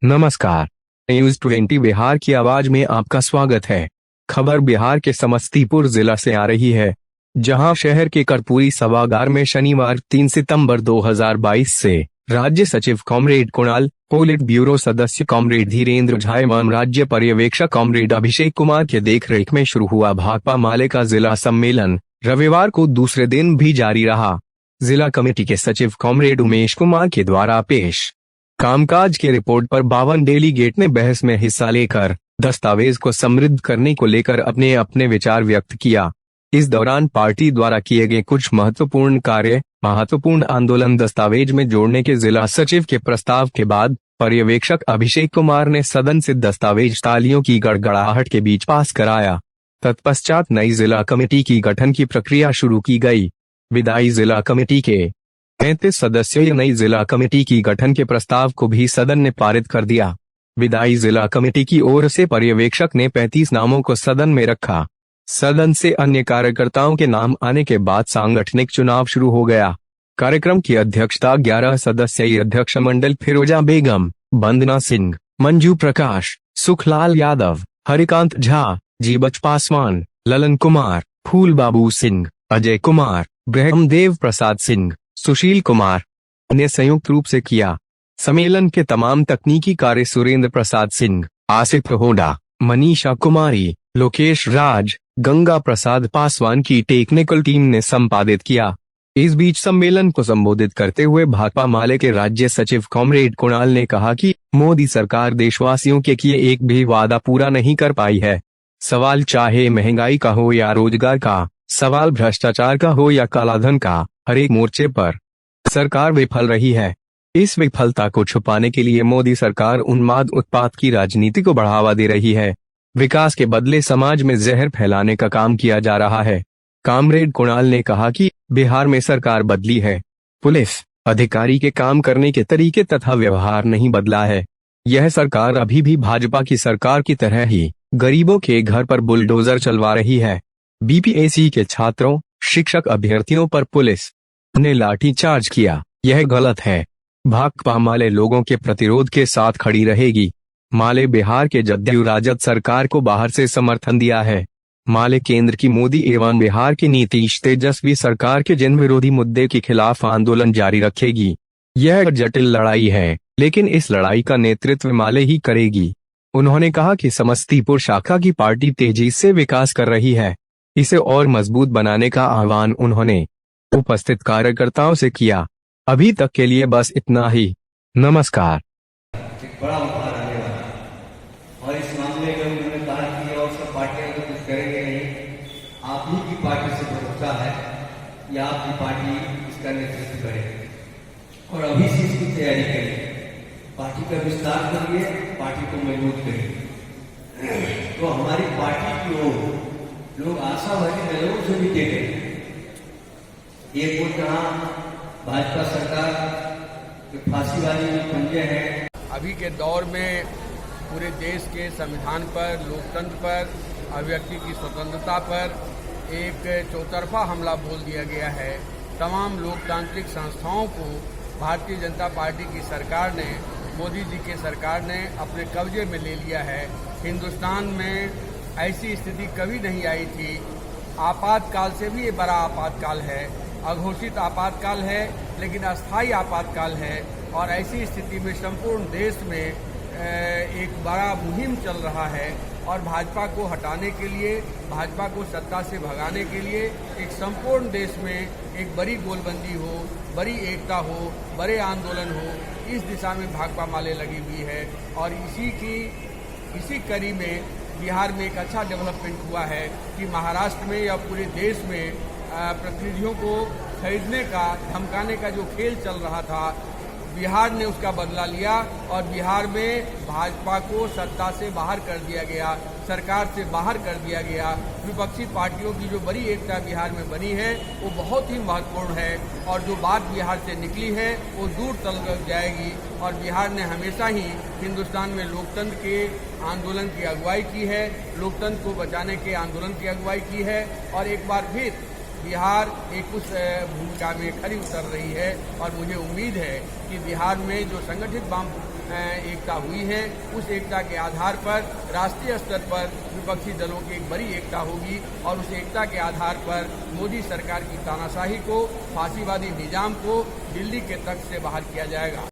नमस्कार, न्यूज 20 बिहार की आवाज में आपका स्वागत है। खबर बिहार के समस्तीपुर जिला से आ रही है, जहां शहर के कर्पूरी सभागार में शनिवार 3 सितंबर 2022 से राज्य सचिव कॉमरेड कुणाल, पोलिट ब्यूरो सदस्य कॉमरेड धीरेन्द्र झा एवं राज्य पर्यवेक्षक कॉमरेड अभिषेक कुमार के देखरेख में शुरू हुआ भाकपा माले का जिला सम्मेलन रविवार को दूसरे दिन भी जारी रहा। जिला कमेटी के सचिव कॉमरेड उमेश कुमार के द्वारा पेश कामकाज के रिपोर्ट पर 52 डेलीगेट ने बहस में हिस्सा लेकर दस्तावेज को समृद्ध करने को लेकर अपने अपने विचार व्यक्त किया। इस दौरान पार्टी द्वारा किए गए कुछ महत्वपूर्ण आंदोलन दस्तावेज में जोड़ने के जिला सचिव के प्रस्ताव के बाद पर्यवेक्षक अभिषेक कुमार ने सदन से दस्तावेज तालियों की गड़गड़ाहट के बीच पास कराया। तत्पश्चात नई जिला कमेटी की गठन की प्रक्रिया शुरू की गई। विधायी जिला कमेटी के 35 सदस्यों नई जिला कमेटी की गठन के प्रस्ताव को भी सदन ने पारित कर दिया। विधायी जिला कमेटी की ओर से पर्यवेक्षक ने 35 नामों को सदन में रखा। सदन से अन्य कार्यकर्ताओं के नाम आने के बाद सांगठनिक चुनाव शुरू हो गया। कार्यक्रम की अध्यक्षता 11 सदस्यीय अध्यक्ष मंडल फिरोजा बेगम, वंदना सिंह, मंजू प्रकाश, सुखलाल यादव, हरिकांत झा, जीबच पासवान, ललन कुमार, फूल बाबू सिंह, अजय कुमार, ब्रह्मदेव प्रसाद सिंह, सुशील कुमार ने संयुक्त रूप से किया। सम्मेलन के तमाम तकनीकी कार्य सुरेंद्र प्रसाद सिंह, आसिफ होडा, मनीषा कुमारी, लोकेश राज, गंगा प्रसाद पासवान की टेक्निकल टीम ने संपादित किया। इस बीच सम्मेलन को संबोधित करते हुए भाकपा माले के राज्य सचिव कॉमरेड कुणाल ने कहा कि मोदी सरकार देशवासियों के किए एक भी वादा पूरा नहीं कर पाई है। सवाल चाहे महंगाई का हो या रोजगार का, सवाल भ्रष्टाचार का हो या कालाधन का, हर एक मोर्चे पर सरकार विफल रही है। इस विफलता को छुपाने के लिए मोदी सरकार उन्माद उत्पात की राजनीति को बढ़ावा दे रही है। विकास के बदले समाज में जहर फैलाने का काम किया जा रहा है। कॉमरेड कुणाल ने कहा कि बिहार में सरकार बदली है, पुलिस अधिकारी के काम करने के तरीके तथा व्यवहार नहीं बदला है। यह सरकार अभी भी भाजपा की सरकार की तरह ही गरीबों के घर पर बुलडोजर चलवा रही है। बीपीएससी के छात्रों, शिक्षक अभ्यर्थियों पर पुलिस ने लाठीचार्ज किया, यह गलत है। भाकपा माले लोगों के प्रतिरोध के साथ खड़ी रहेगी। माले बिहार के जदयू राजद सरकार को बाहर से समर्थन दिया है। माले केंद्र की मोदी एवं बिहार की नीतीश तेजस्वी सरकार के जन विरोधी मुद्दे के खिलाफ आंदोलन जारी रखेगी। यह जटिल लड़ाई है, लेकिन इस लड़ाई का नेतृत्व माले ही करेगी। उन्होंने कहा कि समस्तीपुर शाखा की पार्टी तेजी से विकास कर रही है। इसे और मजबूत बनाने का आह्वान उन्होंने उपस्थित कार्यकर्ताओं से किया। अभी तक के लिए बस इतना ही। नमस्कार। बड़ा उपहार आने वाला और इस मामले में उन्होंने कहा कि और सब पार्टियां तो कुछ करेंगे नहीं, आप ही की पार्टी से भरोसा है या आपकी पार्टी इसका नेतृत्व करे और अभी से इसकी तैयारी करिए, पार्टी का विस्तार करिए, पार्टी को मजबूत करिए। तो हमारी पार्टी की ओर लोग आशावादी नजरों से भी देख रहे हैं। एक और कहा भाजपा सरकार के फांसीवादी पंजे हैं। अभी के दौर में पूरे देश के संविधान पर, लोकतंत्र पर, अभिव्यक्ति की स्वतंत्रता पर एक चौतरफा हमला बोल दिया गया है। तमाम लोकतांत्रिक संस्थाओं को भारतीय जनता पार्टी की सरकार ने, मोदी जी की सरकार ने अपने कब्जे में ले लिया है। हिंदुस्तान में ऐसी स्थिति कभी नहीं आई थी। आपातकाल से भी ये बड़ा आपातकाल है, अघोषित आपातकाल है, लेकिन अस्थायी आपातकाल है। और ऐसी स्थिति में संपूर्ण देश में एक बड़ा मुहिम चल रहा है और भाजपा को हटाने के लिए, भाजपा को सत्ता से भगाने के लिए एक संपूर्ण देश में एक बड़ी गोलबंदी हो, बड़ी एकता हो, बड़े आंदोलन हो, इस दिशा में भाकपा माले लगी हुई है। और इसी कड़ी में बिहार में एक अच्छा डेवलपमेंट हुआ है कि महाराष्ट्र में या पूरे देश में प्रतिनिधियों को खरीदने का, धमकाने का जो खेल चल रहा था, बिहार ने उसका बदला लिया और बिहार में भाजपा को सत्ता से बाहर कर दिया गया, सरकार से बाहर कर दिया गया। विपक्षी पार्टियों की जो बड़ी एकता बिहार में बनी है वो बहुत ही महत्वपूर्ण है और जो बात बिहार से निकली है वो दूर तक जाएगी। और बिहार ने हमेशा ही हिंदुस्तान में लोकतंत्र के आंदोलन की अगुवाई की है, लोकतंत्र को बचाने के आंदोलन की अगुवाई की है और एक बार फिर बिहार एक उस भूमिका में खरी उतर रही है और मुझे उम्मीद है कि बिहार में जो संगठित वाम एकता हुई है उस एकता के आधार पर राष्ट्रीय स्तर पर विपक्षी दलों की एक बड़ी एकता होगी और उस एकता के आधार पर मोदी सरकार की तानाशाही को, फांसीवादी निजाम को दिल्ली के तख्त से बाहर किया जाएगा।